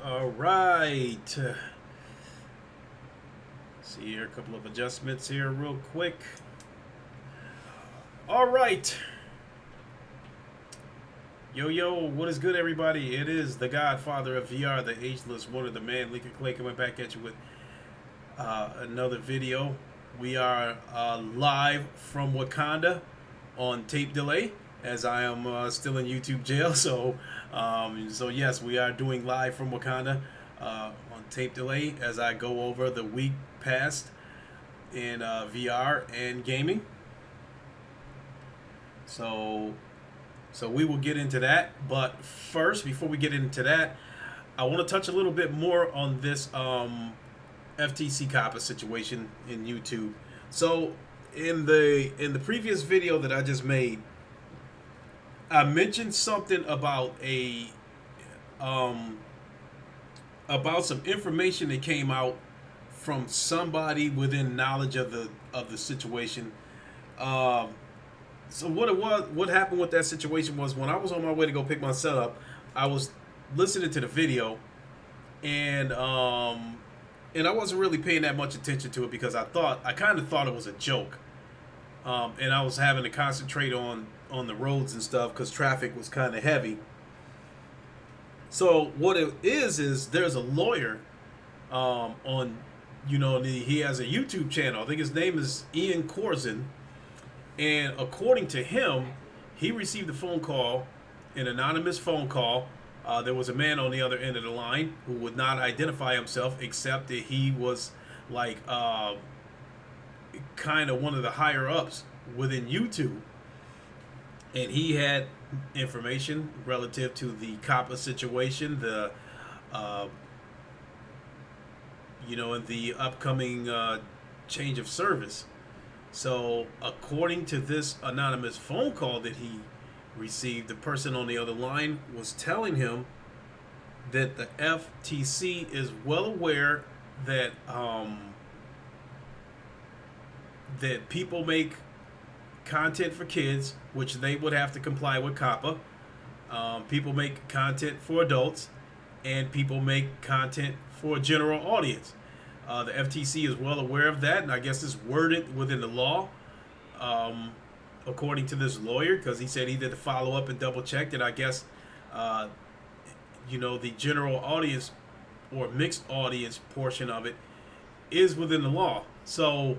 All right. See here, a couple of adjustments here, real quick. All right. Yo, what is good, everybody? It is the Godfather of VR, the ageless one of the man, Lincoln Clay, coming back at you with another video. We are live from Wakanda on tape delay, as I am still in YouTube jail. So yes, we are doing live from Wakanda on tape delay as I go over the week past in VR and gaming. So we will get into that. But first, before we get into that, I want to touch a little bit more on this FTC COPPA situation in YouTube. So in the previous video that I just made, I mentioned something about about some information that came out from somebody within knowledge of the situation. So what happened with that situation was, when I was on my way to go pick my son up, I was listening to the video, and I wasn't really paying that much attention to it because I kind of thought it was a joke, and I was having to concentrate on the roads and stuff because traffic was kind of heavy. So what it is there's a lawyer on, he has a YouTube channel. I think his name is Corson. And according to him, he received a phone call, an anonymous phone call. There was a man on the other end of the line who would not identify himself, except that he was like kind of one of the higher ups within YouTube. And he had information relative to the COPPA situation, and the upcoming change of service. So, according to this anonymous phone call that he received, the person on the other line was telling him that the FTC is well aware that that people make content for kids, which they would have to comply with COPPA. People make content for adults, and people make content for a general audience. The FTC is well aware of that, and I guess it's worded within the law, according to this lawyer, because he said he did a follow-up and double-checked it. I guess, the general audience or mixed audience portion of it is within the law. So,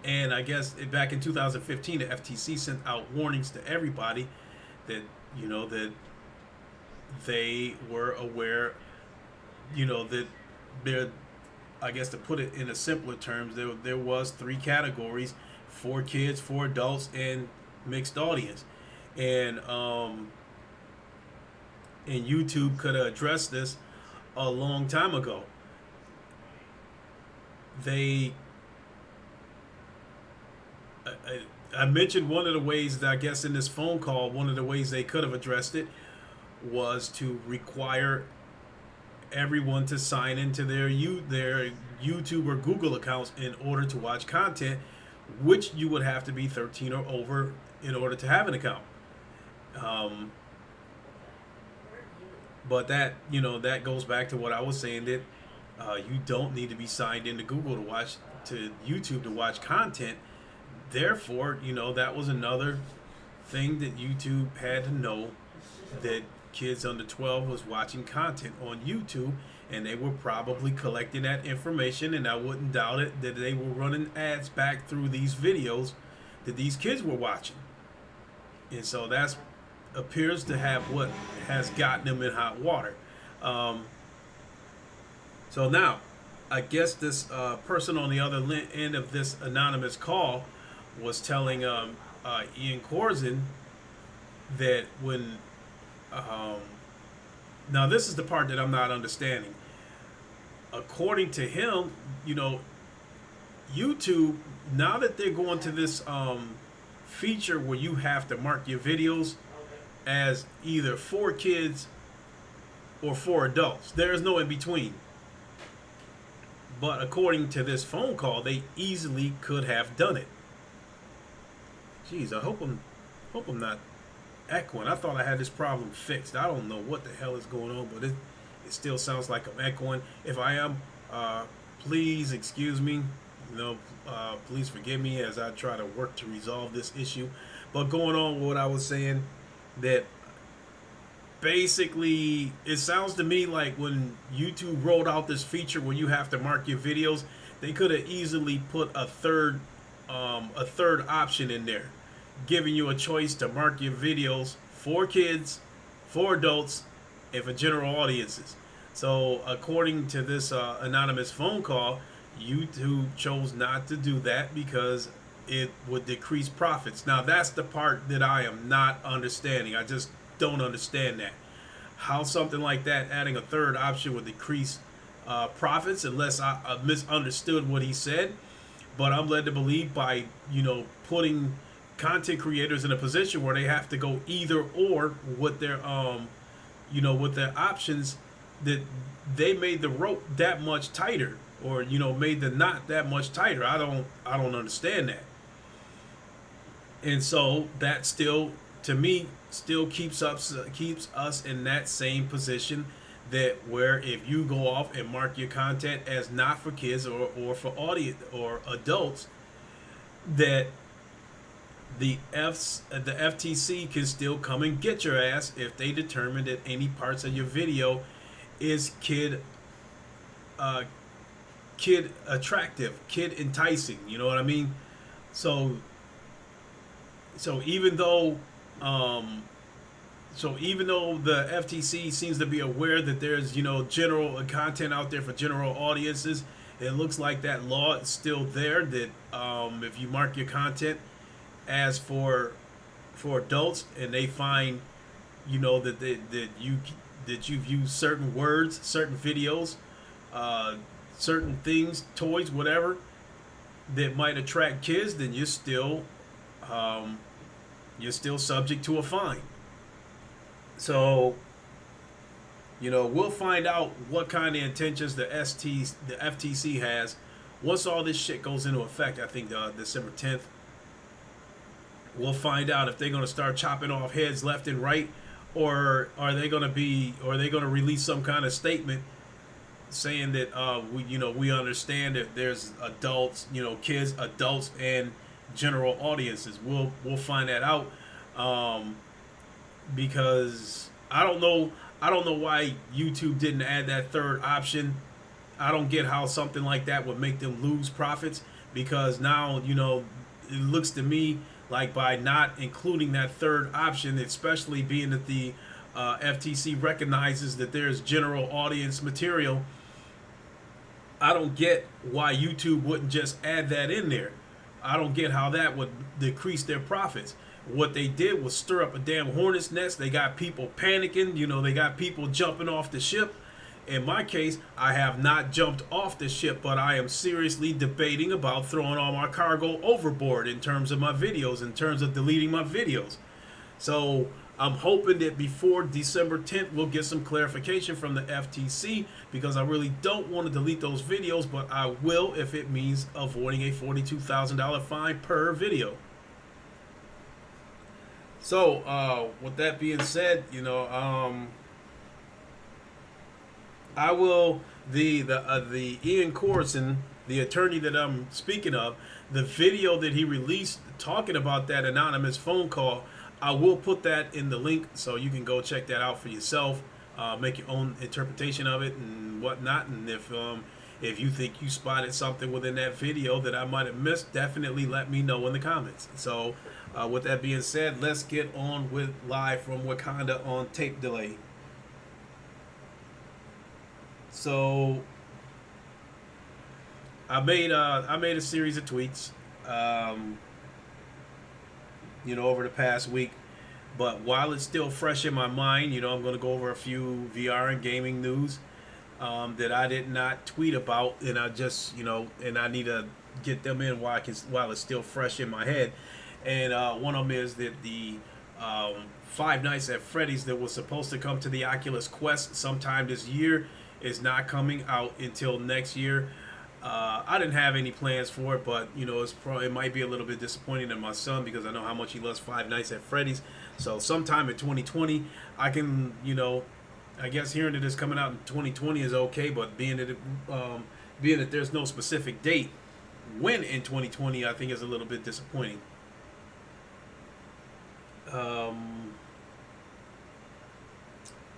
and I guess back in 2015, the FTC sent out warnings to everybody that, that they were aware, that there, I guess to put it in a simpler terms, there was 3 categories: for kids, for adults, and mixed audience. And YouTube could have addressed this a long time ago. I mentioned one of the ways that, I guess in this phone call, one of the ways they could have addressed it was to require everyone to sign into their YouTube or Google accounts in order to watch content, which you would have to be 13 or over in order to have an account. But that goes back to what I was saying, that you don't need to be signed into Google to YouTube to watch content. Therefore, that was another thing that YouTube had to know, that kids under 12 was watching content on YouTube, and they were probably collecting that information, and I wouldn't doubt it that they were running ads back through these videos that these kids were watching. And so that appears to have what has gotten them in hot water. So now, I guess this person on the other end of this anonymous call was telling Corson that when now this is the part that I'm not understanding. According to him, YouTube, now that they're going to this feature where you have to mark your videos as either for kids or for adults, there is no in between. But according to this phone call, they easily could have done it. Jeez, I hope I'm not echoing. I thought I had this problem fixed. I don't know what the hell is going on, but It still sounds like I'm echoing. If I am, please excuse me. Please forgive me as I try to work to resolve this issue. But going on with what I was saying, that basically it sounds to me like when YouTube rolled out this feature where you have to mark your videos, they could have easily put a third option in there, giving you a choice to mark your videos for kids, for adults, and for general audiences. So according to this anonymous phone call, YouTube chose not to do that because it would decrease profits. Now that's the part that I am not understanding. I just don't understand that. How something like that, adding a third option, would decrease profits, unless I misunderstood what he said. But I'm led to believe by, putting content creators in a position where they have to go either or with their with their options, that they made the rope that much tighter, or made the knot that much tighter. I don't understand that. And so that still, to me, still keeps us in that same position, that where if you go off and mark your content as not for kids or for audience or adults, that the FTC can still come and get your ass if they determine that any parts of your video is kid attractive, kid enticing. You know what I mean? So even though the FTC seems to be aware that there's general content out there for general audiences, it looks like that law is still there, that if you mark your content as for adults, and they find that you've used certain words, certain videos, certain things, toys, whatever, that might attract kids, then you're still subject to a fine. So we'll find out what kind of intentions the FTC has once all this shit goes into effect. I think December 10th. We'll find out if they're going to start chopping off heads left and right, or are they going to release some kind of statement saying that we understand that there's adults, kids, adults, and general audiences. We'll find that out, because I don't know why YouTube didn't add that third option. I don't get how something like that would make them lose profits, because now it looks to me like by not including that third option, especially being that the FTC recognizes that there's general audience material, I don't get why YouTube wouldn't just add that in there. I don't get how that would decrease their profits. What they did was stir up a damn hornet's nest. They got people panicking. They got people jumping off the ship. In my case, I have not jumped off the ship, but I am seriously debating about throwing all my cargo overboard in terms of my videos, in terms of deleting my videos. So I'm hoping that before December 10th, we'll get some clarification from the FTC, because I really don't want to delete those videos, but I will if it means avoiding a $42,000 fine per video. So, with that being said, I will the Ian Corson, the attorney that I'm speaking of, the video that he released talking about that anonymous phone call, I will put that in the link so you can go check that out for yourself, make your own interpretation of it and whatnot. And if you think you spotted something within that video that I might have missed, definitely let me know in the comments. So with that being said, let's get on with live from Wakanda on tape delay. So I made a series of tweets, over the past week. But while it's still fresh in my mind, I'm going to go over a few VR and gaming news that I did not tweet about, and I just, and I need to get them in while it's still fresh in my head. And one of them is that the Five Nights at Freddy's that was supposed to come to the Oculus Quest sometime this year is not coming out until next year. I didn't have any plans for it, but it might be a little bit disappointing to my son, because I know how much he loves Five Nights at Freddy's. So sometime in 2020, I can I guess hearing that it's coming out in 2020 is okay, but being that there's no specific date when in 2020, I think is a little bit disappointing.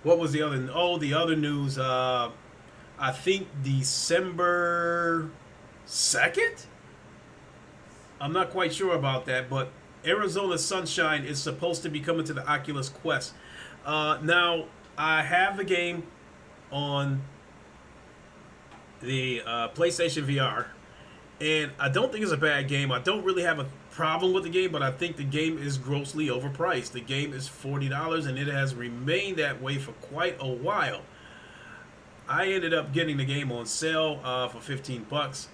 What was the other? Oh, the other news. I think December 2nd. I'm not quite sure about that, but Arizona Sunshine is supposed to be coming to the Oculus Quest. Now, I have the game on the PlayStation VR, and I don't think it's a bad game. I don't really have a problem with the game, but I think the game is grossly overpriced. The game is $40, and it has remained that way for quite a while. I ended up getting the game on sale for $15.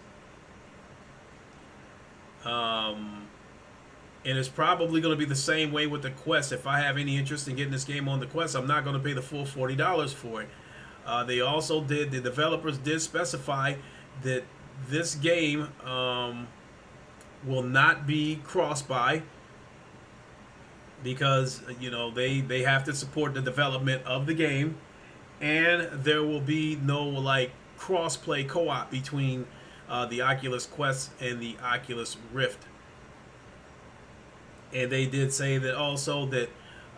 And it's probably going to be the same way with the Quest. If I have any interest in getting this game on the Quest, I'm not going to pay the full $40 for it. The developers did specify that this game will not be cross-buy because, they have to support the development of the game, and there will be no cross-play co-op between the Oculus Quest and the Oculus Rift. And they did say that also that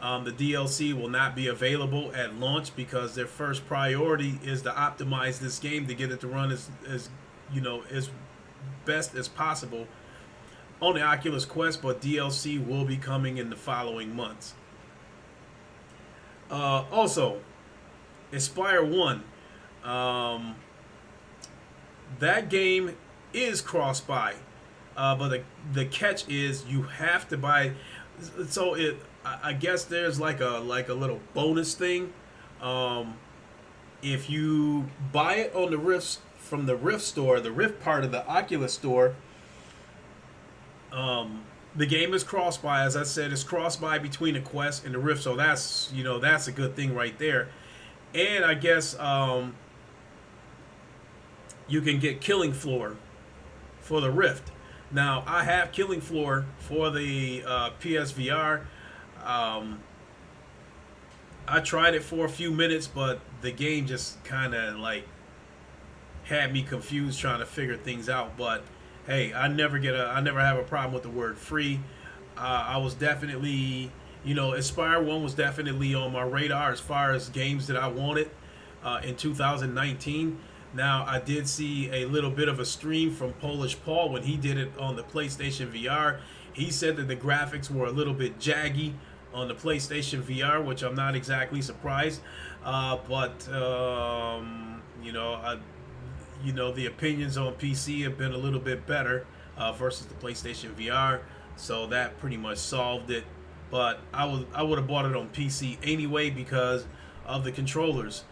the DLC will not be available at launch because their first priority is to optimize this game to get it to run as best as possible on the Oculus Quest, but DLC will be coming in the following months. Also, Aspire 1. That game is cross-buy. But the catch is you have to buy. So I guess there's like a little bonus thing. If you buy it on the Rift from the Rift store, the Rift part of the Oculus store, the game is cross-buy. As I said, it's cross-buy between the Quest and the Rift. So that's a good thing right there. And I guess you can get Killing Floor for the Rift. Now, I have Killing Floor for the PSVR. I tried it for a few minutes, but the game just kind of had me confused trying to figure things out. But hey, I never have a problem with the word free. I was definitely, Aspire 1 was definitely on my radar as far as games that I wanted in 2019. Now, I did see a little bit of a stream from Polish Paul when he did it on the PlayStation VR. He said that the graphics were a little bit jaggy on the PlayStation VR, which I'm not exactly surprised. But the opinions on PC have been a little bit better versus the PlayStation VR. So that pretty much solved it. But I would have bought it on PC anyway because of the controllers.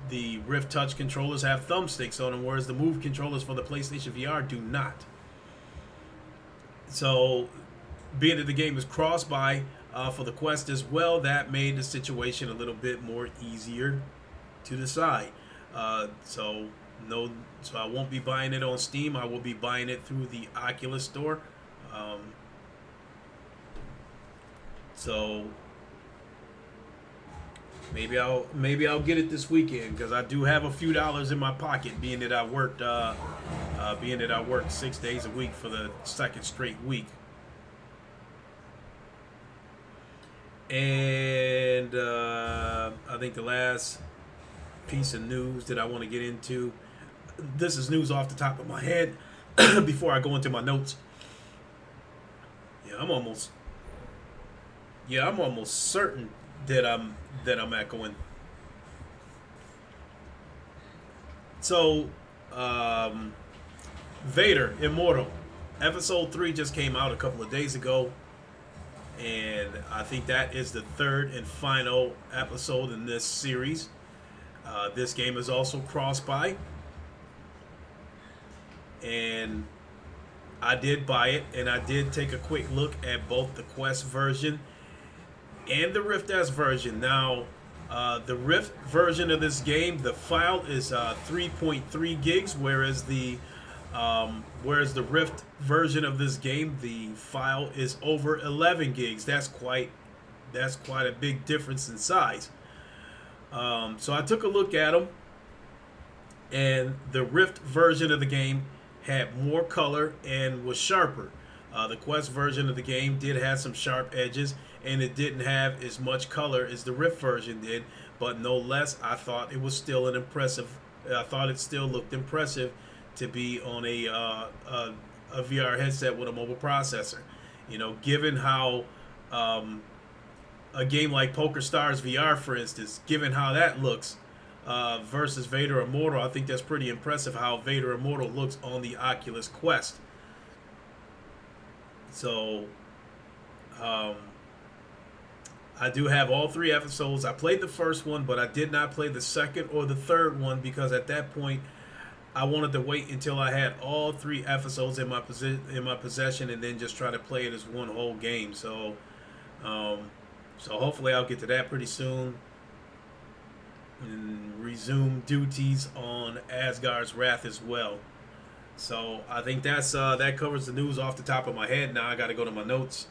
The Rift Touch controllers have thumbsticks on them, whereas the Move controllers for the PlayStation VR do not. So, being that the game is cross-buy for the Quest as well, that made the situation a little bit more easier to decide. So I won't be buying it on Steam. I will be buying it through the Oculus store. So maybe I'll get it this weekend because I do have a few dollars in my pocket, being that I worked 6 days a week for the second straight week. And I think the last piece of news that I want to get into, this is news off the top of my head before I go into my notes. I'm almost certain that I'm echoing. So, Vader Immortal episode 3 just came out a couple of days ago, and I think that is the third and final episode in this series. This game is also cross-buy, and I did buy it, and I did take a quick look at both the Quest version and the Rift S version. Now, the Rift version of this game, the file is 3.3 gigs, whereas the Rift version of this game, the file is over 11 gigs. That's quite a big difference in size. So I took a look at them, and the Rift version of the game had more color and was sharper. The Quest version of the game did have some sharp edges, and it didn't have as much color as the Rift version did. But no less, I thought it was still an impressive. I thought it still looked impressive to be on a VR headset with a mobile processor. You know, given how a game like Poker Stars VR, for instance, given how that looks versus Vader Immortal, I think that's pretty impressive how Vader Immortal looks on the Oculus Quest. So, I do have all 3 episodes. I played the first one, but I did not play the second or the third one because at that point, I wanted to wait until I had all 3 episodes in my possession, and then just try to play it as one whole game. So, hopefully I'll get to that pretty soon and resume duties on Asgard's Wrath as well. So I think that covers the news off the top of my head. Now I got to go to my notes.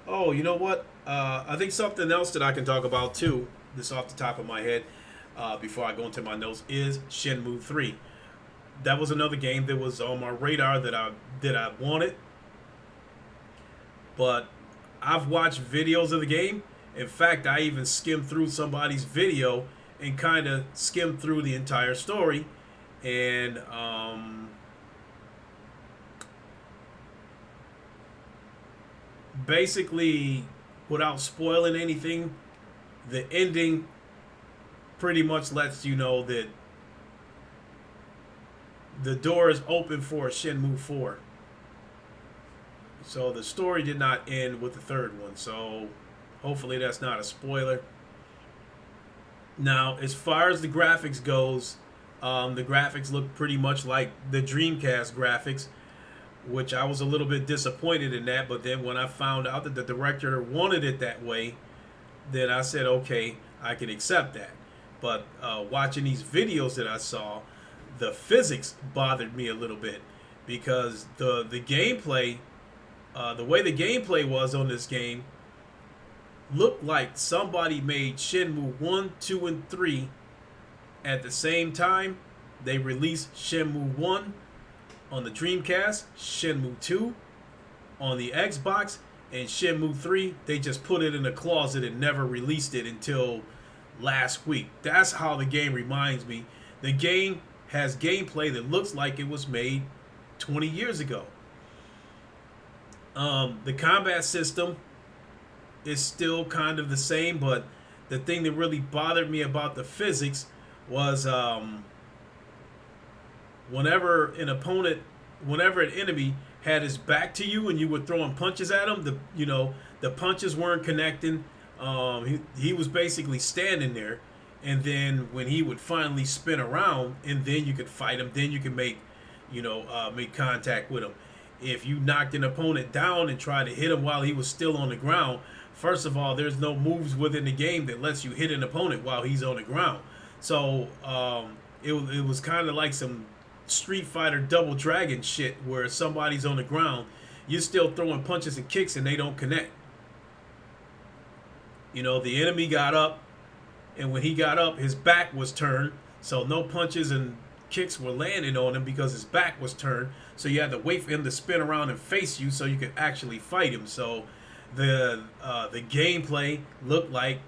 Oh, you know what? I think something else that I can talk about too, this off the top of my head, before I go into my notes, is Shenmue 3. That was another game that was on my radar that I wanted. But I've watched videos of the game. In fact, I even skimmed through somebody's video and kind of skimmed through the entire story. And basically, without spoiling anything, the ending pretty much lets you know that the door is open for Shenmue 4. So the story did not end with the third one. So hopefully that's not a spoiler. Now, as far as the graphics goes, the graphics look pretty much like the Dreamcast graphics, which I was a little bit disappointed in that. But then when I found out that the director wanted it that way, then I said, okay, I can accept that. But watching these videos that I saw, the physics bothered me a little bit because the gameplay, the way the gameplay was on this game, looked like somebody made Shenmue 1, 2, and 3 at the same time. They released Shenmue 1 on the Dreamcast, Shenmue 2 on the Xbox, and Shenmue 3, they just put it in a closet and never released it until last week. That's how the game reminds me. The game has gameplay that looks like it was made 20 years ago. The combat system is still kind of the same, but the thing that really bothered me about the physics was whenever an enemy had his back to you and you were throwing punches at him, the punches weren't connecting. He was basically standing there, and then when he would finally spin around, and then you could fight him, then you could make contact with him. If you knocked an opponent down and tried to hit him while he was still on the ground, first of all, there's no moves within the game that lets you hit an opponent while he's on the ground. So it was kind of like some Street Fighter Double Dragon shit where somebody's on the ground, you're still throwing punches and kicks and they don't connect. The enemy got up, and when he got up, his back was turned, so no punches and kicks were landing on him because his back was turned. So you had to wait for him to spin around and face you so you could actually fight him. So the gameplay looked like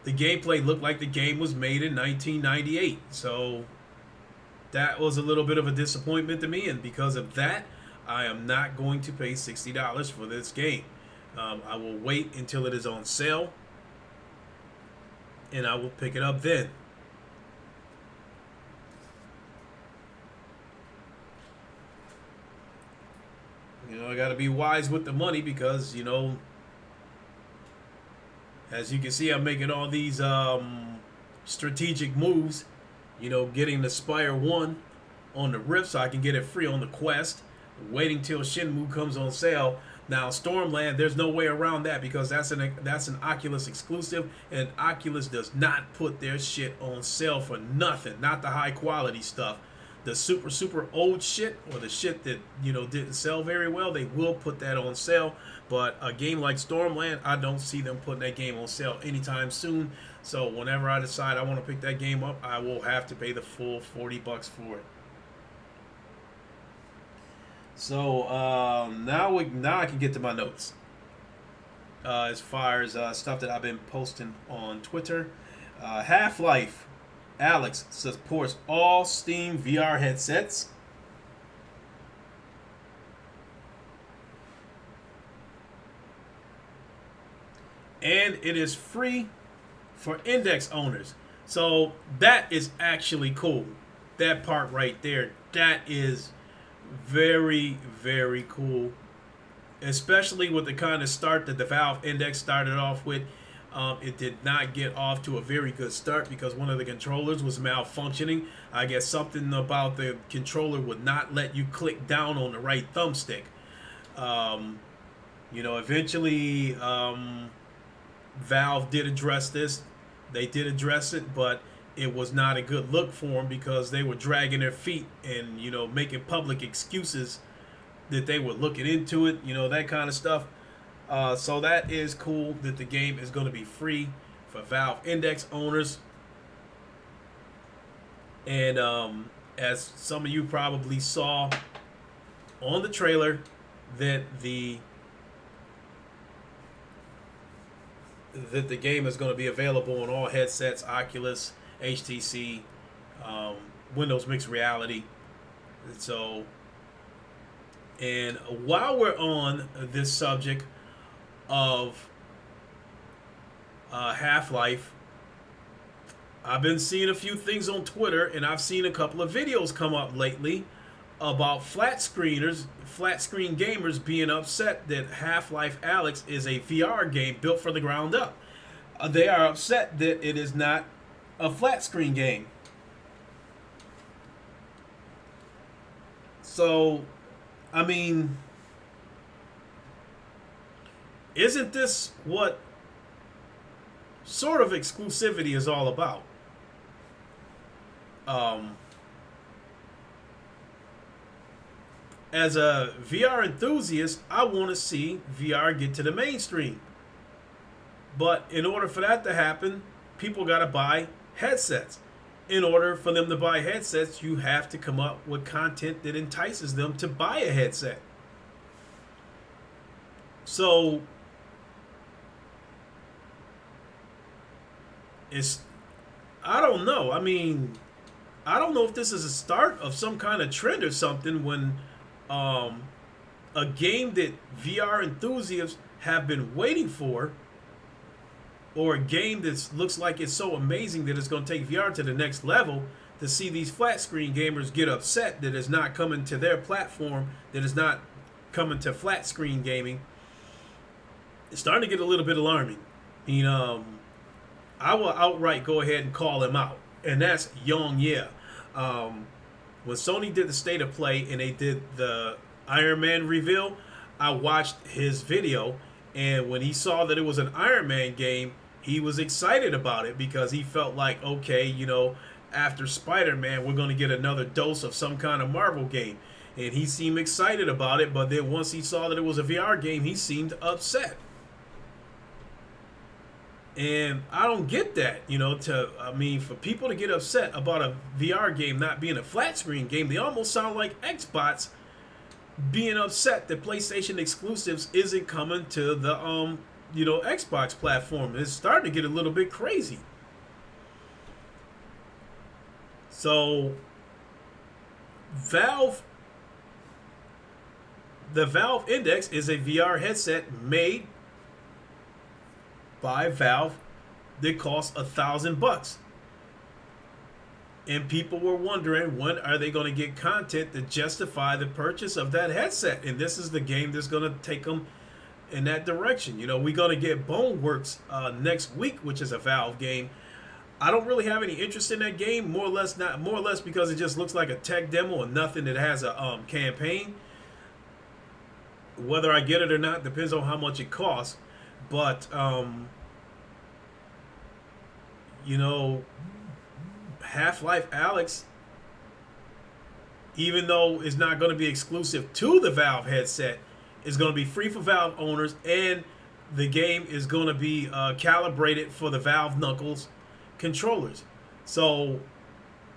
the game was made in 1998. So that was a little bit of a disappointment to me, and because of that, I am not going to pay $60 for this game. I will wait until it is on sale, and I will pick it up then. I got to be wise with the money because, as you can see, I'm making all these strategic moves. Getting the Spire 1 on the Rift so I can get it free on the Quest. Waiting till Shenmue comes on sale. Now, Stormland, there's no way around that because that's an Oculus exclusive, and Oculus does not put their shit on sale for nothing. Not the high quality stuff. the super old shit, or the shit that didn't sell very well, they will put that on sale. But a game like Stormland, I don't see them putting that game on sale anytime soon. So whenever I decide I want to pick that game up, I will have to pay the full $40 for it. So now I can get to my notes. As far as stuff that I've been posting on Twitter, HalfLife Alyx supports all Steam VR headsets. And it is free for index owners. So that is actually cool. That part right there, that is very, very cool. Especially with the kind of start that the Valve Index started off with. It did not get off to a very good start because one of the controllers was malfunctioning. I guess something about the controller would not let you click down on the right thumbstick. Eventually Valve did address this. They did address it, but it was not a good look for them because they were dragging their feet and, making public excuses that they were looking into it, that kind of stuff. So that is cool that the game is going to be free for Valve Index owners. And as some of you probably saw on the trailer, that the game is going to be available on all headsets, Oculus, HTC, Windows Mixed Reality. So, and while we're on this subject of Half-Life, I've been seeing a few things on Twitter, and I've seen a couple of videos come up lately about flat screen gamers being upset that Half-Life Alyx is a VR game built from the ground up. They are upset that it is not a flat screen game. So, I mean, isn't this what sort of exclusivity is all about? As a VR enthusiast, I want to see VR get to the mainstream. But in order for that to happen, people got to buy headsets. In order for them to buy headsets, you have to come up with content that entices them to buy a headset. So, I don't know. I mean, I don't know if this is a start of some kind of trend or something when a game that VR enthusiasts have been waiting for, or a game that looks like it's so amazing that it's going to take VR to the next level, to see these flat screen gamers get upset that it's not coming to their platform, that it's not coming to flat screen gaming, it's starting to get a little bit alarming. I will outright go ahead and call him out, and that's Young Yeah. When Sony did the State of Play and they did the Iron Man reveal, I watched his video, and when he saw that it was an Iron Man game, he was excited about it because he felt like, okay, after Spider-Man, we're going to get another dose of some kind of Marvel game. And he seemed excited about it, but then once he saw that it was a VR game, he seemed upset. And I don't get that, for people to get upset about a VR game not being a flat screen game, they almost sound like Xbox being upset that PlayStation exclusives isn't coming to the Xbox platform. It's starting to get a little bit crazy. So the Valve Index is a VR headset made by Valve that costs $1,000. And people were wondering, when are they going to get content to justify the purchase of that headset? And this is the game that's going to take them in that direction. We're going to get Boneworks next week, which is a Valve game. I don't really have any interest in that game, more or less because it just looks like a tech demo and nothing that has a campaign. Whether I get it or not depends on how much it costs. But Half-Life Alyx even though it's not going to be exclusive to the Valve headset, it's going to be free for Valve owners, and the game is going to be calibrated for the Valve Knuckles controllers. So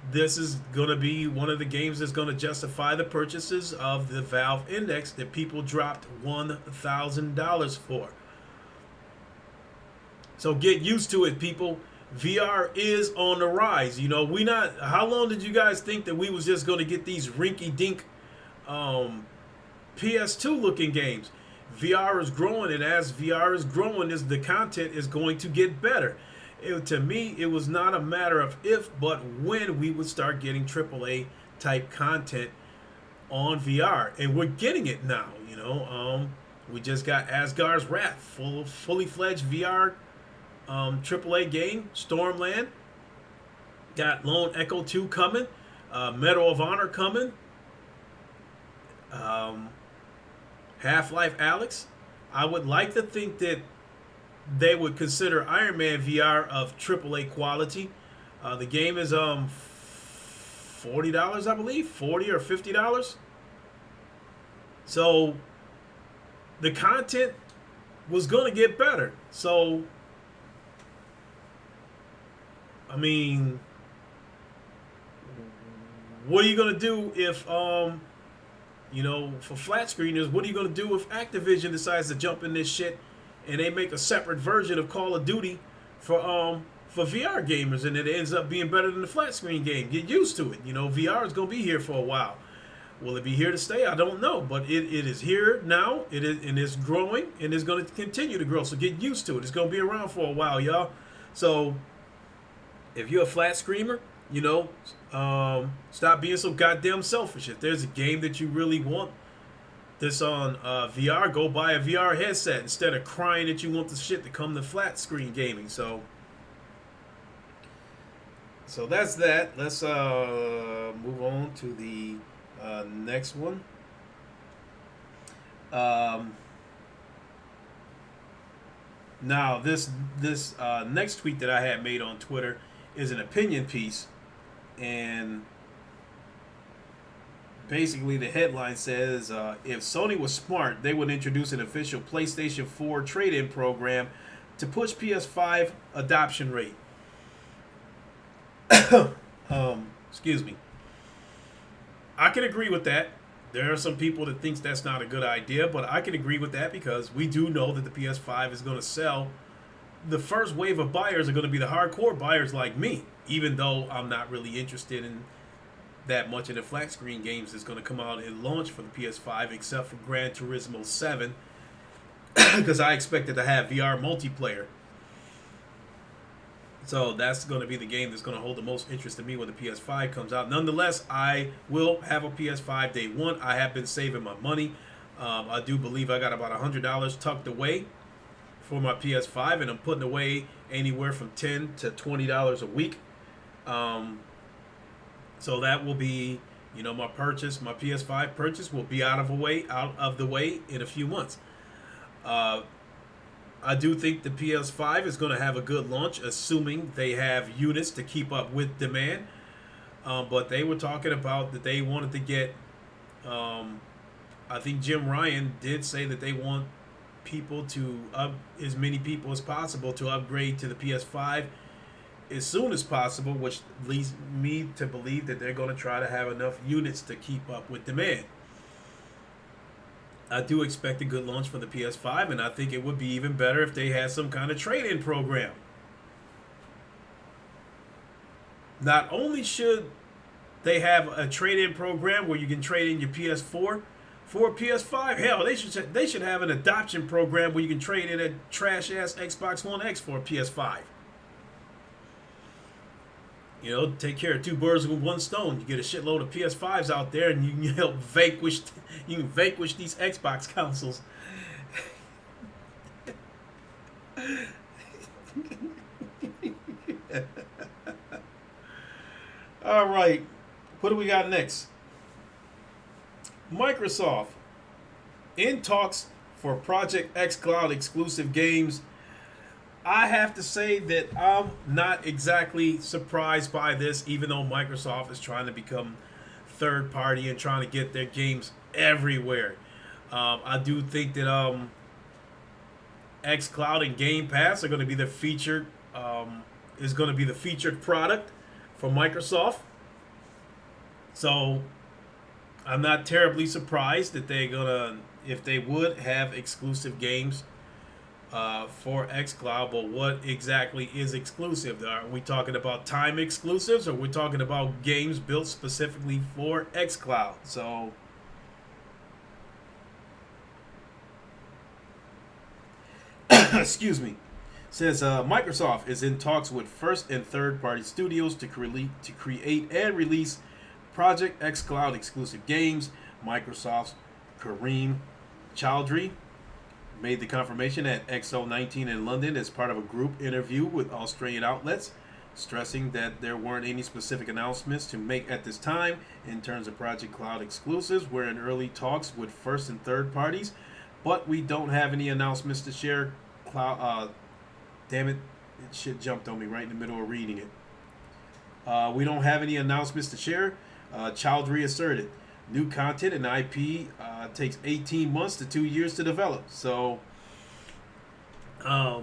this is going to be one of the games that's going to justify the purchases of the Valve Index that people dropped $1,000 for. So get used to it, people. VR is on the rise. You know, how long did you guys think that we was just going to get these rinky-dink PS2 looking games? VR is growing, and as VR is growing, the content is going to get better. To me, it was not a matter of if, but when we would start getting AAA type content on VR, and we're getting it now. You know, we just got Asgard's Wrath, fully fledged VR AAA game. Stormland, got Lone Echo 2 coming, Medal of Honor coming, HalfLife Alyx. I would like to think that they would consider Iron Man VR of AAA quality. The game is $40, I believe, $40 or $50. So the content was going to get better. So I mean, what are you going to do if you know, for flat screeners, what are you going to do if Activision decides to jump in this shit and they make a separate version of Call of Duty for VR gamers, and it ends up being better than the flat screen game? Get used to it. You know, VR is going to be here for a while. Will it be here to stay? I don't know, but it is here now. It is, and it's growing, and it's going to continue to grow. So get used to it. It's going to be around for a while, y'all. So if you're a flat screamer, you know, stop being so goddamn selfish. If there's a game that you really want that's on VR, go buy a VR headset instead of crying that you want the shit to come to flat screen gaming. So that's that. Let's move on to the next one. Now this next tweet that I had made on Twitter is an opinion piece, and basically the headline says, if Sony was smart, they would introduce an official PlayStation 4 trade-in program to push PS5 adoption rate. Excuse me. I can agree with that. There are some people that thinks that's not a good idea, but I can agree with that because we do know that the PS5 is going to sell. The first wave of buyers are going to be the hardcore buyers like me, even though I'm not really interested in that much of the flat screen games that's going to come out and launch for the PS5, except for Gran Turismo 7, because I expect it to have VR multiplayer. So that's going to be the game that's going to hold the most interest in me when the PS5 comes out. Nonetheless, I will have a PS5 day one. I have been saving my money. I do believe I got about $100 tucked away for my PS5, and I'm putting away anywhere from $10 to $20 a week. So that will be, you know, my PS5 purchase will be out of the way in a few months. I do think the PS5 is going to have a good launch, assuming they have units to keep up with demand. But they were talking about that they wanted to get, I think Jim Ryan did say that they want people as many people as possible to upgrade to the PS5 as soon as possible, which leads me to believe that they're going to try to have enough units to keep up with demand. I do expect a good launch for the PS5, and I think it would be even better if they had some kind of trade-in program. Not only should they have a trade-in program where you can trade in your PS4 for a PS5, hell, they should have an adoption program where you can trade in a trash-ass Xbox One X for a PS5. You know, take care of two birds with one stone. You get a shitload of PS5s out there, and you can help vanquish these Xbox consoles. All right, what do we got next? Microsoft in talks for Project X Cloud exclusive games. I have to say that I'm not exactly surprised by this, even though Microsoft is trying to become third party and trying to get their games everywhere. I do think that xCloud and Game Pass are going to be the featured is going to be the featured product for Microsoft. So I'm not terribly surprised that they're gonna, if they would have exclusive games for xCloud. But what exactly is exclusive? Are we talking about time exclusives, or are we talking about games built specifically for xCloud? So excuse me. Says Microsoft is in talks with first and third party studios to create and release Project xCloud exclusive games. Microsoft's Kareem Chowdhury made the confirmation at XO19 in London as part of a group interview with Australian outlets, stressing that there weren't any specific announcements to make at this time in terms of Project Cloud exclusives. We're in early talks with first and third parties, but we don't have any announcements to share. Damn it, shit jumped on me right in the middle of reading it. We don't have any announcements to share, Chowdhury asserted. New content and IP takes 18 months to 2 years to develop. So, I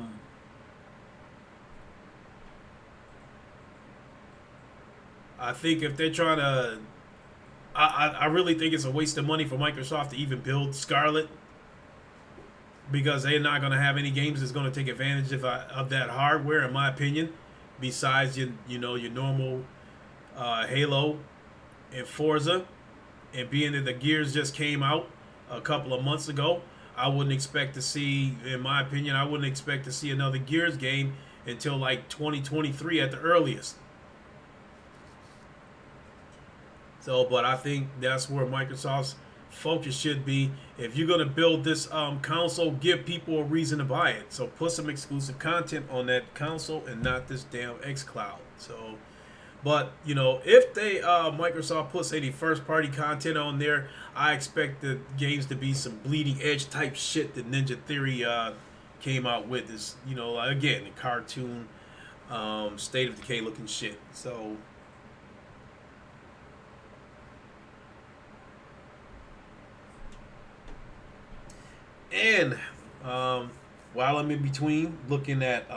think if they're trying to, I really think it's a waste of money for Microsoft to even build Scarlet, because they're not going to have any games that's going to take advantage of that hardware, in my opinion, besides your normal Halo and Forza. And being that the Gears just came out a couple of months ago, I wouldn't expect to see, in my opinion, I wouldn't expect to see another Gears game until like 2023 at the earliest. So, but I think that's where Microsoft's focus should be. If you're going to build this console, give people a reason to buy it. So put some exclusive content on that console and not this damn xCloud. So, but if they Microsoft puts any first party content on there, I expect the games to be some bleeding edge type shit that Ninja Theory came out with. This again, the cartoon State of Decay looking shit. So and while I'm in between looking at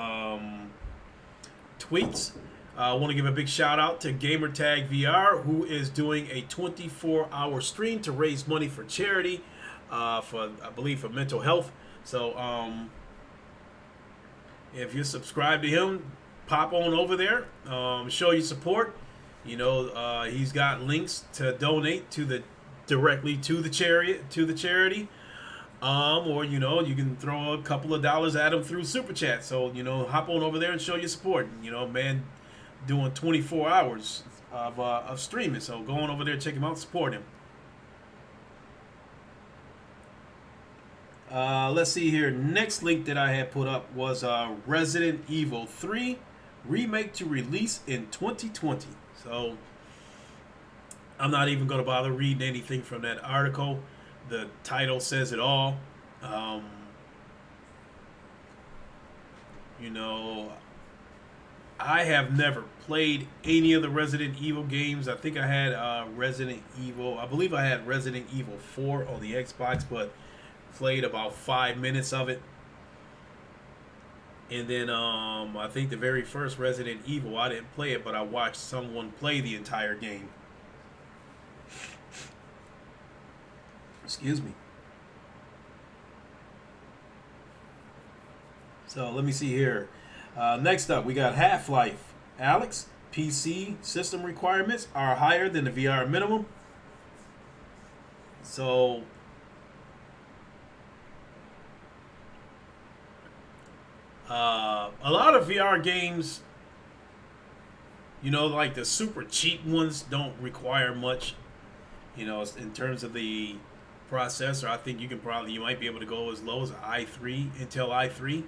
tweets, I want to give a big shout out to Gamertag VR, who is doing a 24-hour stream to raise money for charity, for mental health. So if you're subscribed to him, pop on over there, show your support. He's got links to donate directly to the charity. Or you can throw a couple of dollars at him through Super Chat. So hop on over there and show your support. Man, doing 24 hours of streaming. So go on over there, check him out, support him. Let's see here. Next link that I had put up was Resident Evil 3 remake to release in 2020. So I'm not even going to bother reading anything from that article. The title says it all. I have never played any of the Resident Evil games. I think I had I believe I had Resident Evil 4 on the Xbox, but played about 5 minutes of it. And then I think the very first Resident Evil, I didn't play it, but I watched someone play the entire game. Excuse me. So let me see here. Next up, we got HalfLife Alyx. PC system requirements are higher than the VR minimum. So a lot of VR games, like the super cheap ones, don't require much. In terms of the processor, I think you might be able to go as low as Intel i3.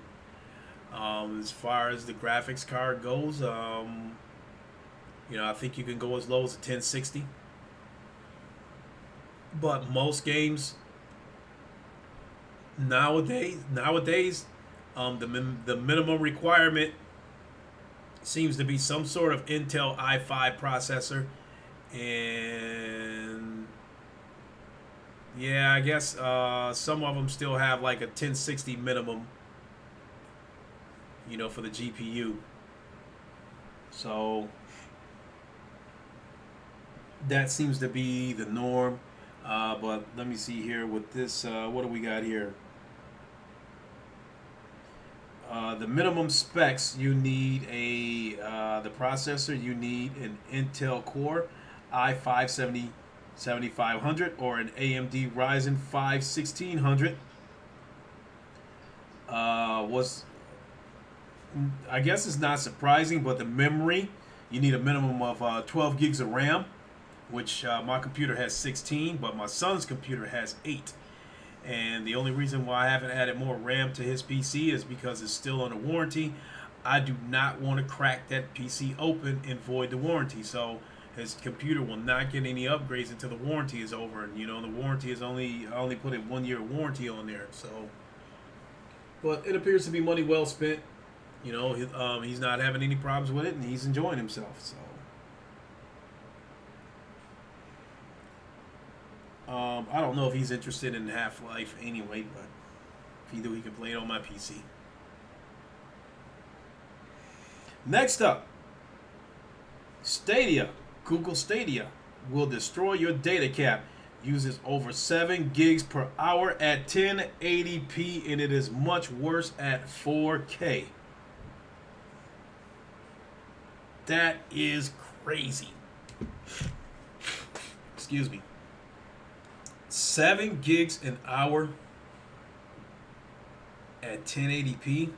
As far as the graphics card goes, I think you can go as low as a 1060. But most games nowadays, the minimum requirement seems to be some sort of Intel i5 processor, And yeah, I guess some of them still have like a 1060 minimum, for the GPU. So that seems to be the norm. But let me see here with this. What do we got here? The minimum specs, you need the processor. You need an Intel Core i5 7500 or an AMD Ryzen 5 1600. Was I guess it's not surprising, but the memory, you need a minimum of 12 gigs of RAM, which my computer has 16, but my son's computer has 8. And the only reason why I haven't added more RAM to his PC is because it's still under warranty. I do not want to crack that PC open and void the warranty. So his computer will not get any upgrades until the warranty is over. And the warranty is I only put a 1 year warranty on there. So, but it appears to be money well spent. He's not having any problems with it, and he's enjoying himself. So. I don't know if he's interested in Half-Life anyway, but if he do, he can play it on my PC. Next up, Stadia. Google Stadia will destroy your data cap. Uses over 7 gigs per hour at 1080p, and it is much worse at 4K. That is crazy. Excuse me. 7 gigs an hour at 1080p.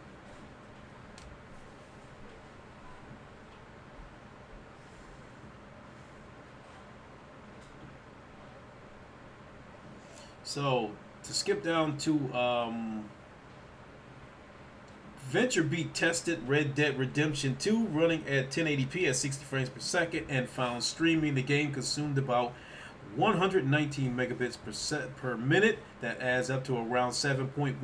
So to skip down to VentureBeat tested Red Dead Redemption 2 running at 1080p at 60 frames per second and found streaming the game consumed about 119 megabits per minute. That adds up to around 7.14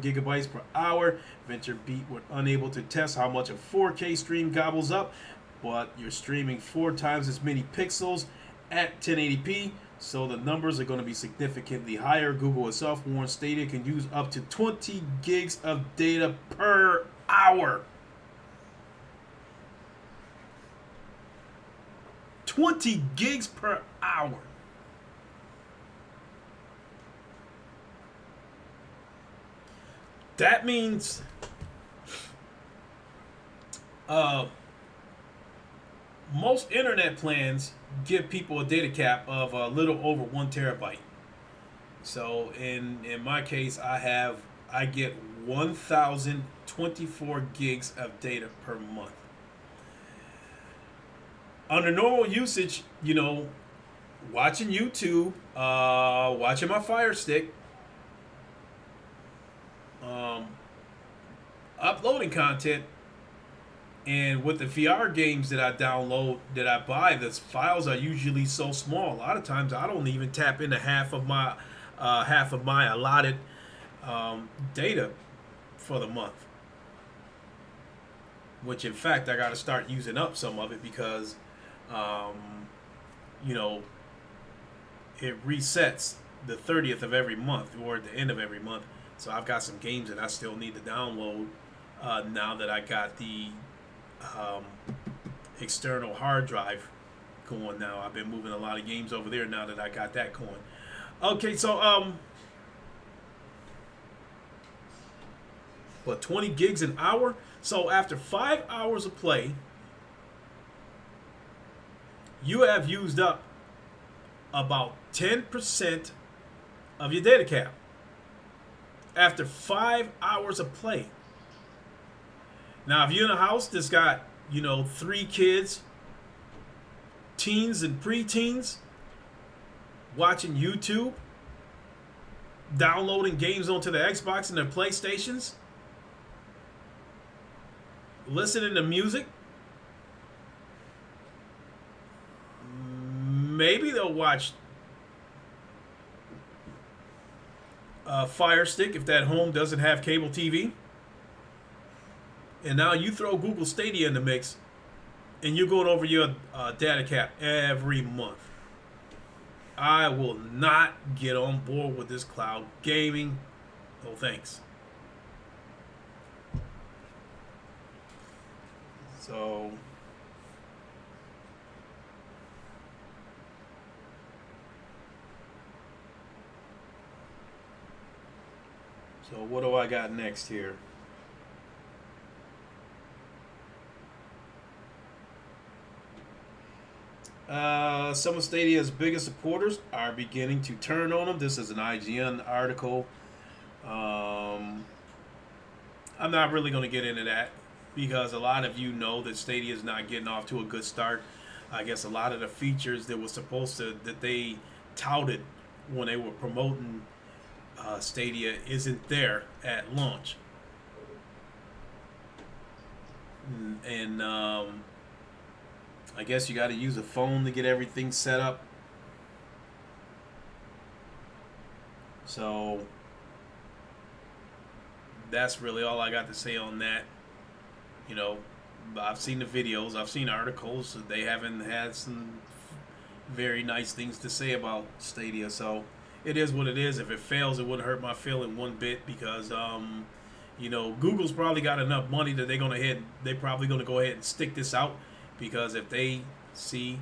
gigabytes per hour. VentureBeat were unable to test how much a 4K stream gobbles up, but you're streaming 4 times as many pixels at 1080p, so the numbers are going to be significantly higher. Google itself warns Stadia can use up to 20 gigs of data per hour. 20 gigs per hour. That means most internet plans give people a data cap of a little over 1 terabyte. So in my case, I get 1,024 gigs of data per month. Under normal usage, watching YouTube, watching my Fire Stick, uploading content, and with the VR games that I download, that I buy, the files are usually so small. A lot of times I don't even tap into half of my allotted data for the month. Which in fact I got to start using up some of it because, it resets the 30th of every month or at the end of every month. So I've got some games that I still need to download now that I got the external hard drive going now. I've been moving a lot of games over there now that I got that going. Okay, so but 20 gigs an hour. So after 5 hours of play, you have used up about 10% of your data cap. After 5 hours of play. Now, if you're in a house that's got, 3 kids, teens and preteens, watching YouTube, downloading games onto the Xbox and their PlayStations, listening to music, maybe they'll watch Fire Stick if that home doesn't have cable TV. And now you throw Google Stadia in the mix, and you're going over your data cap every month, I will not get on board with this cloud gaming. No thanks. So what do I got next here? Some of Stadia's biggest supporters are beginning to turn on them. This is an IGN article. I'm not really going to get into that because a lot of you know that Stadia is not getting off to a good start. I guess a lot of the features that they touted when they were promoting Stadia isn't there at launch. And I guess you got to use a phone to get everything set up. So that's really all I got to say on that. You know, I've seen the videos, I've seen articles. They haven't had some very nice things to say about Stadia. So it is what it is. If it fails, it wouldn't hurt my feeling one bit because, you know, Google's probably got enough money that they're probably going to go ahead and stick this out. Because if they see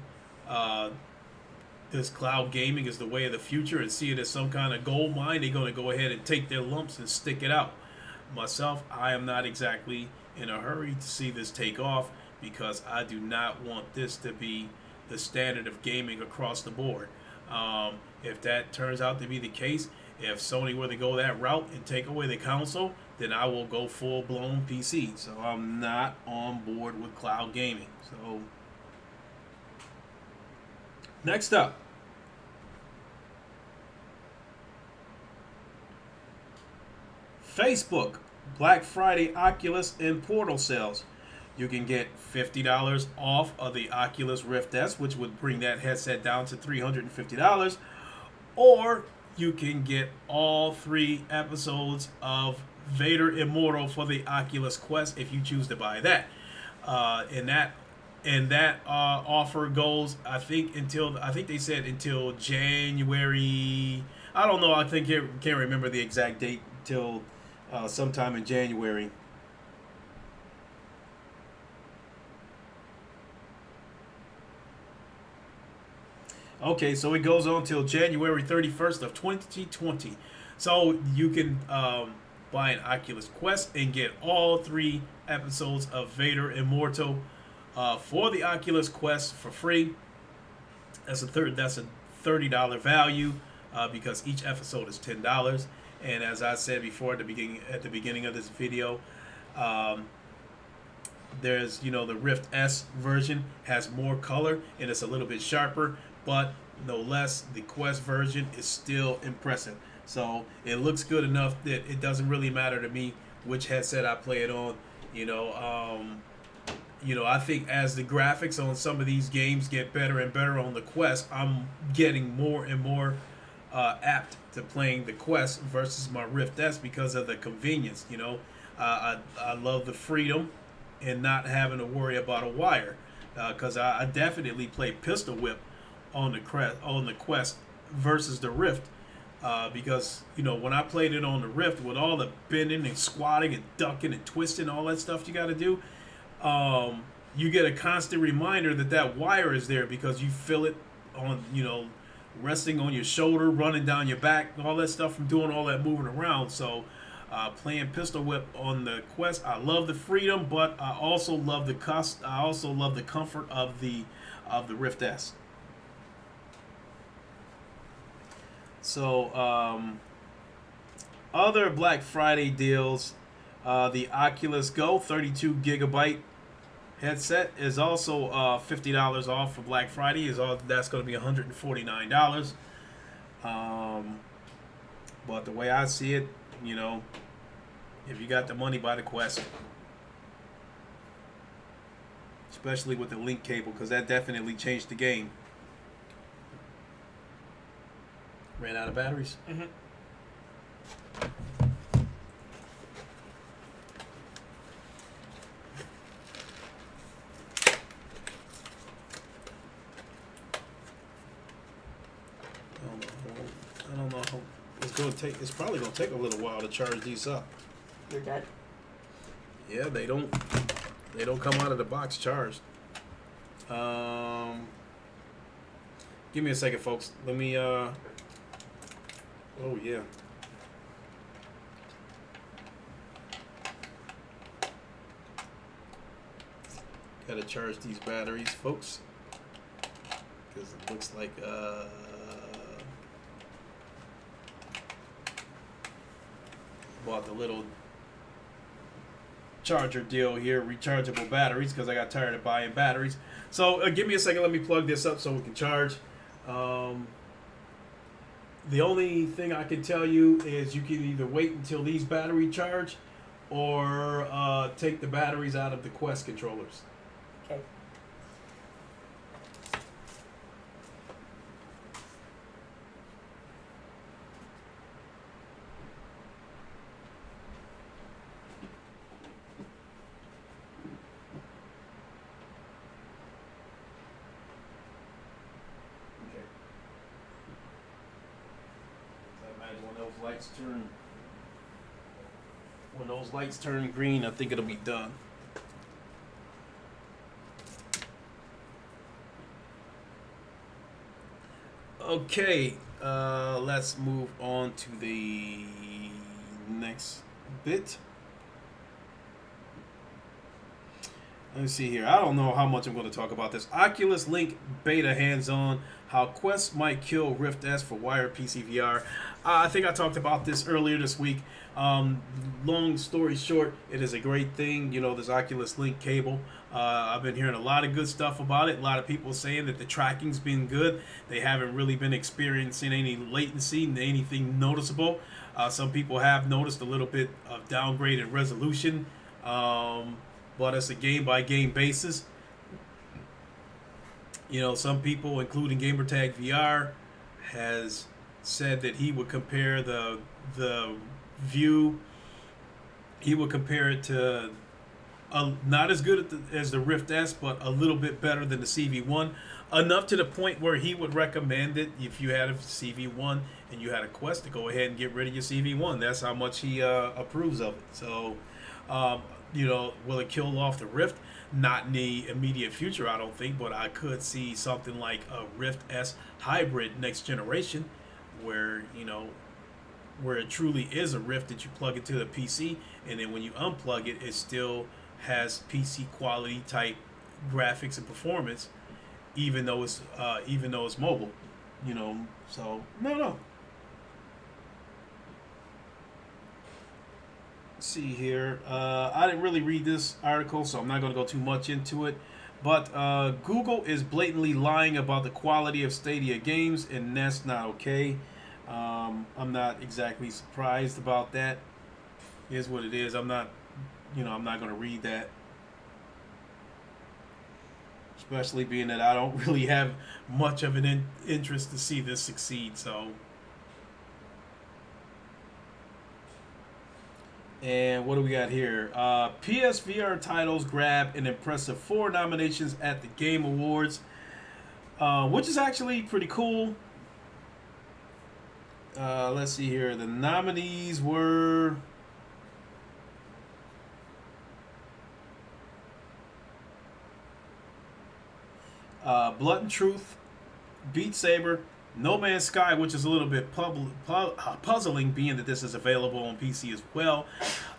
this cloud gaming is the way of the future and see it as some kind of gold mine, they're going to go ahead and take their lumps and stick it out. Myself, I am not exactly in a hurry to see this take off because I do not want this to be the standard of gaming across the board. If that turns out to be the case, if Sony were to go that route and take away the console, then I will go full-blown PC. So I'm not on board with cloud gaming. So next up, Facebook, Black Friday Oculus and Portal sales. You can get $50 off of the Oculus Rift S, which would bring that headset down to $350. Or you can get all 3 episodes of Vader Immortal for the Oculus Quest if you choose to buy that. And that offer goes, I think they said until January. I don't know. I can't remember the exact date till sometime in January. Okay, so it goes on till January 31st of 2020. So you can buy an Oculus Quest and get all 3 episodes of Vader Immortal for the Oculus Quest for free. That's a $30 value because each episode is $10. And as I said before at the beginning of this video, there's the Rift S version has more color and it's a little bit sharper, but no less the Quest version is still impressive. So it looks good enough that it doesn't really matter to me which headset I play it on. I think as the graphics on some of these games get better and better on the Quest, I'm getting more and more apt to playing the Quest versus my Rift S because of the convenience. I love the freedom and not having to worry about a wire because I definitely play pistol whip on the Quest versus the Rift. Because when I played it on the Rift with all the bending and squatting and ducking and twisting, all that stuff you got to do, you get a constant reminder that wire is there because you feel it on resting on your shoulder, running down your back, all that stuff from doing all that moving around. So playing pistol whip on the Quest, I love the freedom, but I also love the comfort of the Rift S. So, other Black Friday deals, the Oculus Go 32 gigabyte headset is also $50 off for Black Friday. That's going to be $149. But the way I see it, if you got the money, buy the Quest, especially with the link cable, because that definitely changed the game. Ran out of batteries. Mm-hmm. take. It's probably gonna take a little while to charge these up. You're dead. Yeah, they don't come out of the box charged. Give me a second, folks. Let me. Oh yeah. Gotta charge these batteries, folks, because it looks like bought the little charger deal here, rechargeable batteries, because I got tired of buying batteries. So give me a second. Let me plug this up so we can charge. The only thing I can tell you is you can either wait until these battery charge, or take the batteries out of the Quest controllers. Okay. When those lights turn green, I think it'll be done. Okay, let's move on to the next bit. Let me see here. I don't know how much I'm going to talk about this. Oculus Link beta hands-on. How Quest might kill Rift S for wired PC VR. I think I talked about this earlier this week. Long story short, it is a great thing. You know, this Oculus Link cable. I've been hearing a lot of good stuff about it. A lot of people saying that the tracking's been good. They haven't really been experiencing any latency, anything noticeable. Some people have noticed a little bit of downgrade in resolution. But it's a game-by-game basis. You know, some people, including Gamertag VR, has said that he would compare the View. He would compare it to not as good as the Rift S, but a little bit better than the CV1. Enough to the point where he would recommend it if you had a CV1 and you had a Quest to go ahead and get rid of your CV1. That's how much he approves of it. So, you know, will it kill off the Rift? Not in the immediate future, I don't think, but I could see something like a Rift S hybrid next generation where, you know, where it truly is a Rift that you plug into the PC, and then when you unplug it, it still has PC quality type graphics and performance, even though it's mobile, you know. So no. See here, I didn't really read this article, so I'm not going to go too much into it, but Google is blatantly lying about the quality of Stadia games, and that's not okay. I'm not exactly surprised about that. It is what it is. I'm not going to read that, especially being that I don't really have much of an interest to see this succeed. So. And what do we got here? PSVR titles grab an impressive 4 nominations at the Game Awards, which is actually pretty cool. Let's see here. The nominees were Blood and Truth, Beat Saber, No Man's Sky, which is a little bit puzzling, being that this is available on PC as well.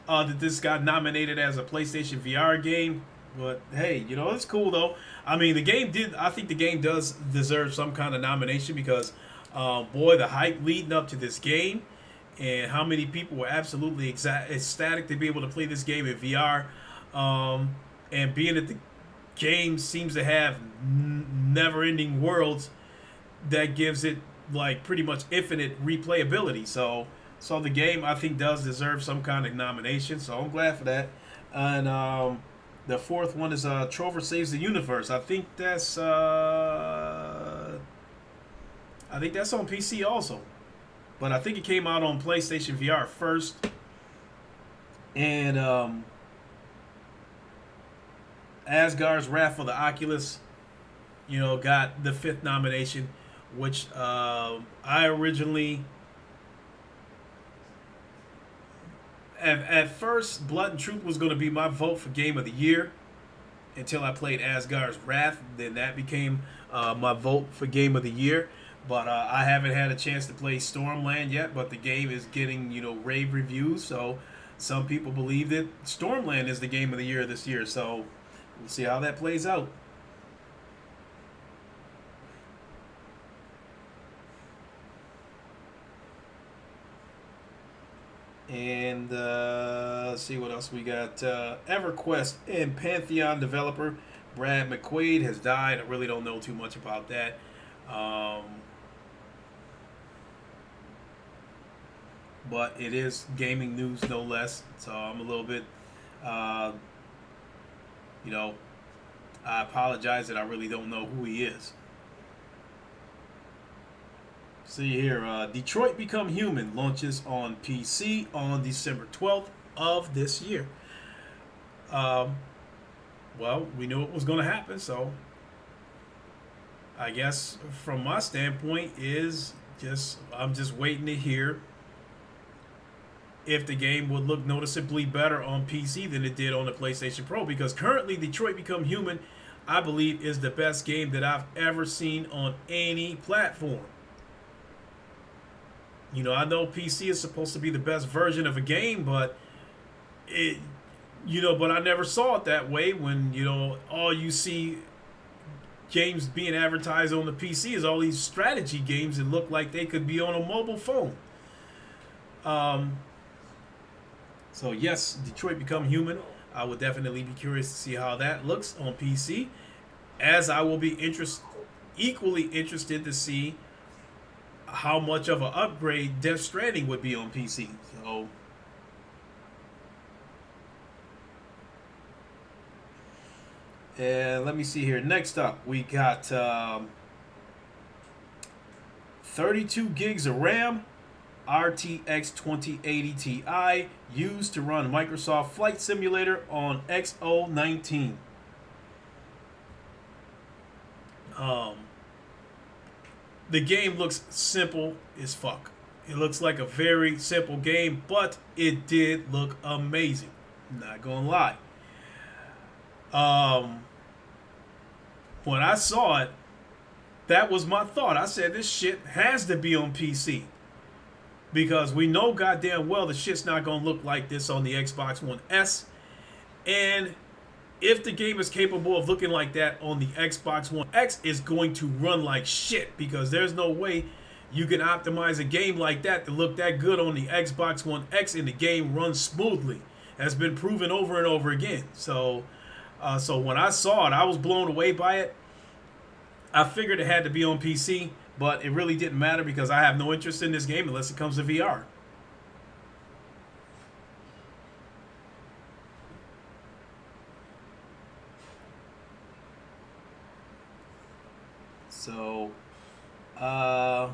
That this got nominated as a PlayStation VR game, but hey, you know, it's cool though. I mean, I think the game does deserve some kind of nomination because, boy, the hype leading up to this game, and how many people were absolutely ecstatic to be able to play this game in VR, and being that the game seems to have never-ending worlds that gives it like pretty much infinite replayability. So the game, I think, does deserve some kind of nomination. So I'm glad for that. And the fourth one is Trover Saves the Universe. I think that's on PC also, but I think it came out on PlayStation VR first. And Asgard's Wrath for the Oculus, you know, got the 5th nomination, which I originally at first, Blood and Truth was going to be my vote for Game of the Year until I played Asgard's Wrath. Then that became my vote for Game of the Year. But I haven't had a chance to play Stormland yet, but the game is getting, rave reviews. So some people believe that Stormland is the Game of the Year this year. So we'll see how that plays out. And let's see what else we got. EverQuest and Pantheon developer Brad McQuaid has died. I really don't know too much about that. But it is gaming news, no less. So I'm a little bit, I apologize that I really don't know who he is. See here, Detroit Become Human launches on PC on December 12th of this year. Well, we knew it was going to happen, so I guess from my standpoint I'm just waiting to hear if the game would look noticeably better on PC than it did on the PlayStation Pro, because currently Detroit Become Human, I believe, is the best game that I've ever seen on any platform. I know PC is supposed to be the best version of a game, but but I never saw it that way when, all you see games being advertised on the PC is all these strategy games that look like they could be on a mobile phone. So yes, Detroit Become Human. I would definitely be curious to see how that looks on PC, as I will be equally interested to see how much of an upgrade Death Stranding would be on PC. So and let me see here. Next up, we got 32 gigs of RAM, RTX 2080 Ti, used to run Microsoft Flight Simulator on X019. The game looks simple as fuck. It looks like a very simple game, but it did look amazing. Not gonna lie. When I saw it, that was my thought. I said, this shit has to be on PC. Because we know goddamn well the shit's not going to look like this on the Xbox One S. And if the game is capable of looking like that on the Xbox One X, it's going to run like shit. Because there's no way you can optimize a game like that to look that good on the Xbox One X and the game runs smoothly. That's been proven over and over again. So when I saw it, I was blown away by it. I figured it had to be on PC. But it really didn't matter because I have no interest in this game unless it comes to VR. So, I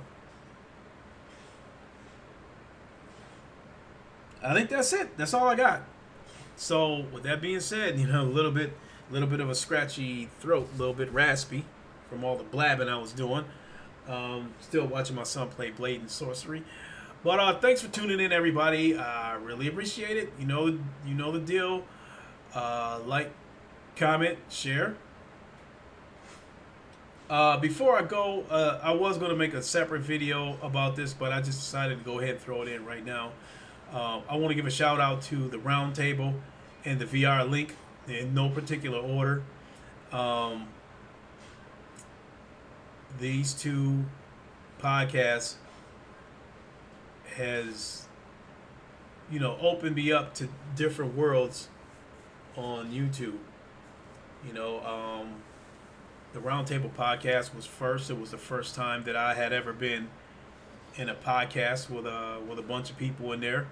think that's it. That's all I got. So, with that being said, a little bit of a scratchy throat, a little bit raspy from all the blabbing I was doing. Still watching my son play Blade and Sorcery. But thanks for tuning in, everybody. I really appreciate it. You know the deal. Like, comment, share. Before I go, I was going to make a separate video about this, but I just decided to go ahead and throw it in right now. I want to give a shout out to the Roundtable and the VR Link in no particular order. These two podcasts has, opened me up to different worlds on YouTube. The Roundtable podcast was first. It was the first time that I had ever been in a podcast with a bunch of people in there.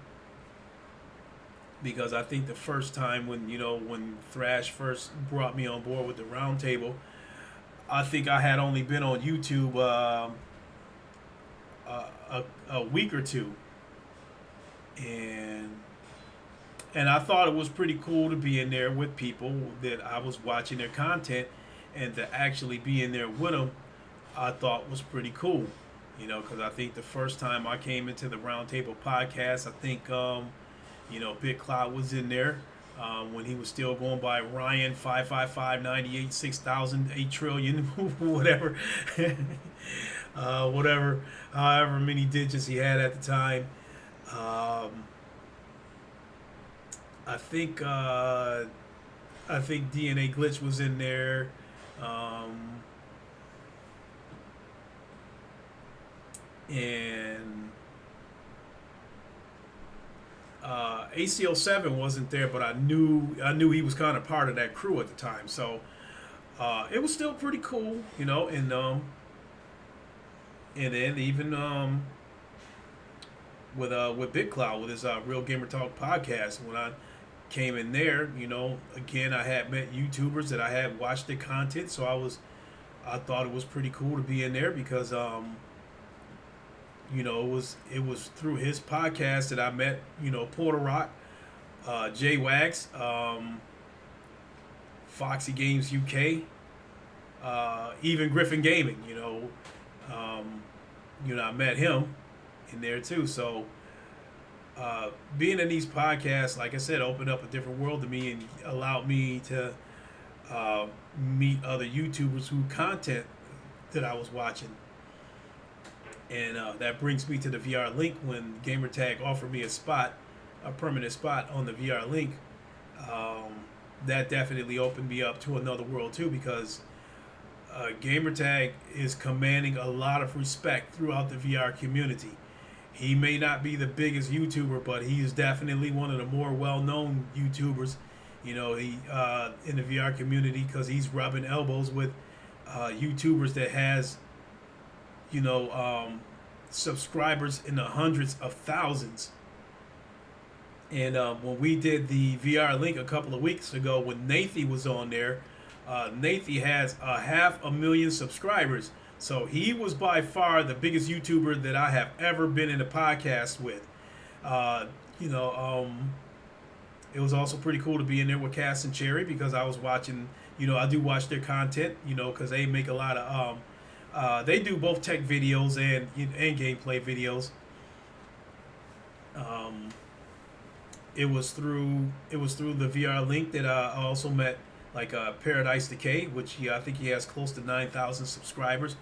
Because I think the first time when Thrash first brought me on board with the Roundtable, I think I had only been on YouTube a week or two, and I thought it was pretty cool to be in there with people that I was watching their content, and to actually be in there with them, I thought was pretty cool, because I think the first time I came into the Roundtable podcast, I think Big Cloud was in there when he was still going by Ryan 55598 6000 8 trillion whatever, whatever, however many digits he had at the time. I think DNA Glitch was in there. And ACO7 wasn't there, but I knew he was kind of part of that crew at the time. So it was still pretty cool, and then even with Big Cloud with his Real Gamer Talk podcast, when I came in there, again I had met YouTubers that I had watched their content, so I thought it was pretty cool to be in there because it was through his podcast that I met Porter Rock, Jay Wags, Foxy Games UK, even Griffin Gaming. I met him in there too. So being in these podcasts, like I said, opened up a different world to me and allowed me to meet other YouTubers who content that I was watching. And that brings me to the VR Link. When Gamertag offered me a permanent spot on the VR Link, that definitely opened me up to another world too, because Gamertag is commanding a lot of respect throughout the VR community. He may not be the biggest YouTuber, but he is definitely one of the more well-known YouTubers, he in the VR community, because he's rubbing elbows with YouTubers that has subscribers in the hundreds of thousands. And when we did the VR Link a couple of weeks ago, when Nathy was on there, Nathy has 500,000 subscribers. So he was by far the biggest YouTuber that I have ever been in a podcast with. It was also pretty cool to be in there with Cass and Cherry, because I was watching, I do watch their content, because they make a lot of, they do both tech videos and gameplay videos. It was through the VR Link that I also met Paradise Decay, which I think he has close to 9,000 subscribers,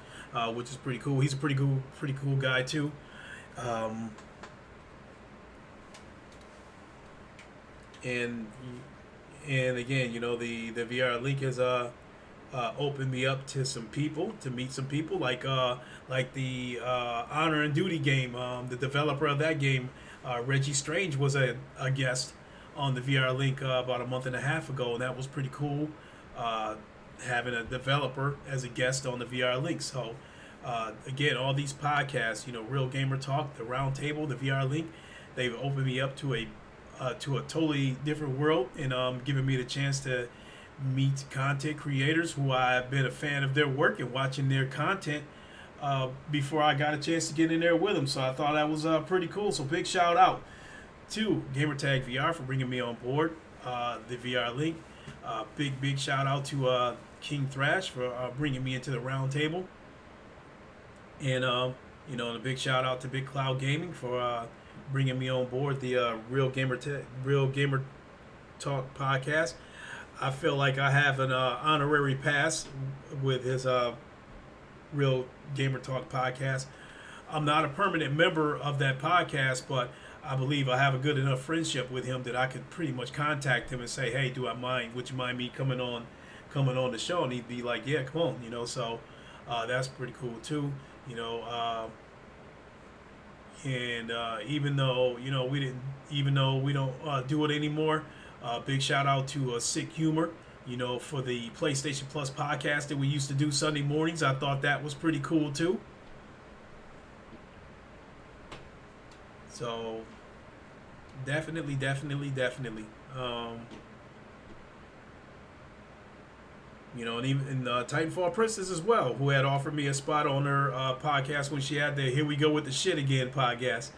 which is pretty cool. He's a pretty cool guy too. And again, the VR Link has opened me up to meet some people like the Honor and Duty game. The developer of that game, Reggie Strange, was a guest on the VR Link about a month and a half ago, and that was pretty cool, having a developer as a guest on the VR Link. So again, all these podcasts, Real Gamer Talk, the Round Table, the VR Link, they've opened me up to a totally different world, and given me the chance to meet content creators who I've been a fan of their work and watching their content before I got a chance to get in there with them. So I thought that was pretty cool. So big shout out to Gamertag VR for bringing me on board the VR Link. Big shout out to King Thrash for bringing me into the round table. And and a big shout out to Big Cloud Gaming for bringing me on board the Real Gamer Talk podcast. I feel like I have an honorary pass with his Real Gamer Talk podcast. I'm not a permanent member of that podcast, but I believe I have a good enough friendship with him that I could pretty much contact him and say, "Hey, would you mind me coming on the show?" And he'd be like, "Yeah, come on," So that's pretty cool too, And even though we don't do it anymore, big shout out to Sick Humor, for the PlayStation Plus podcast that we used to do Sunday mornings. I thought that was pretty cool too. So definitely. And even Titanfall Princess as well, who had offered me a spot on her podcast when she had the Here We Go With the Shit Again podcast.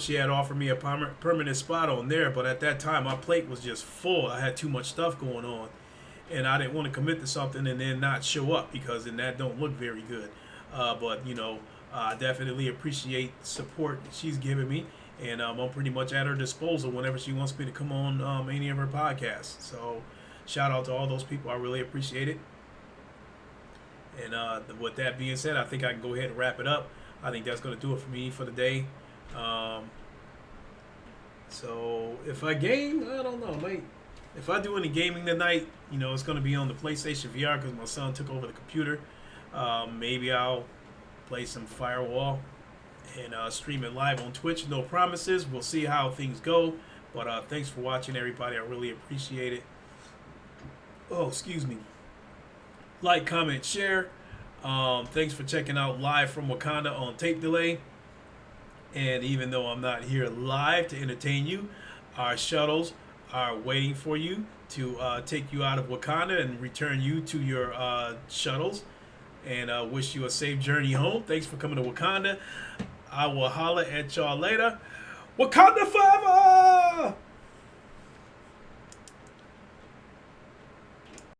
She had offered me a permanent spot on there, but at that time my plate was just full. I had too much stuff going on, and I didn't want to commit to something and then not show up, because then that don't look very good. But I definitely appreciate the support that she's given me, And I'm pretty much at her disposal whenever she wants me to come on any of her podcasts. So shout out to all those people. I really appreciate it. And with that being said, I think I can go ahead and wrap it up. I think that's going to do it for me for the day. So if I game, I don't know, mate. If I do any gaming tonight, it's going to be on the PlayStation VR because my son took over the computer. Maybe I'll play some Firewall and stream it live on Twitch. No promises. We'll see how things go. But thanks for watching, everybody. I really appreciate it. Oh, excuse me. Like, comment, share. Thanks for checking out Live from Wakanda on tape delay. And even though I'm not here live to entertain you, our shuttles are waiting for you to take you out of Wakanda and return you to your shuttles. And wish you a safe journey home. Thanks for coming to Wakanda. I will holler at y'all later. Wakanda forever!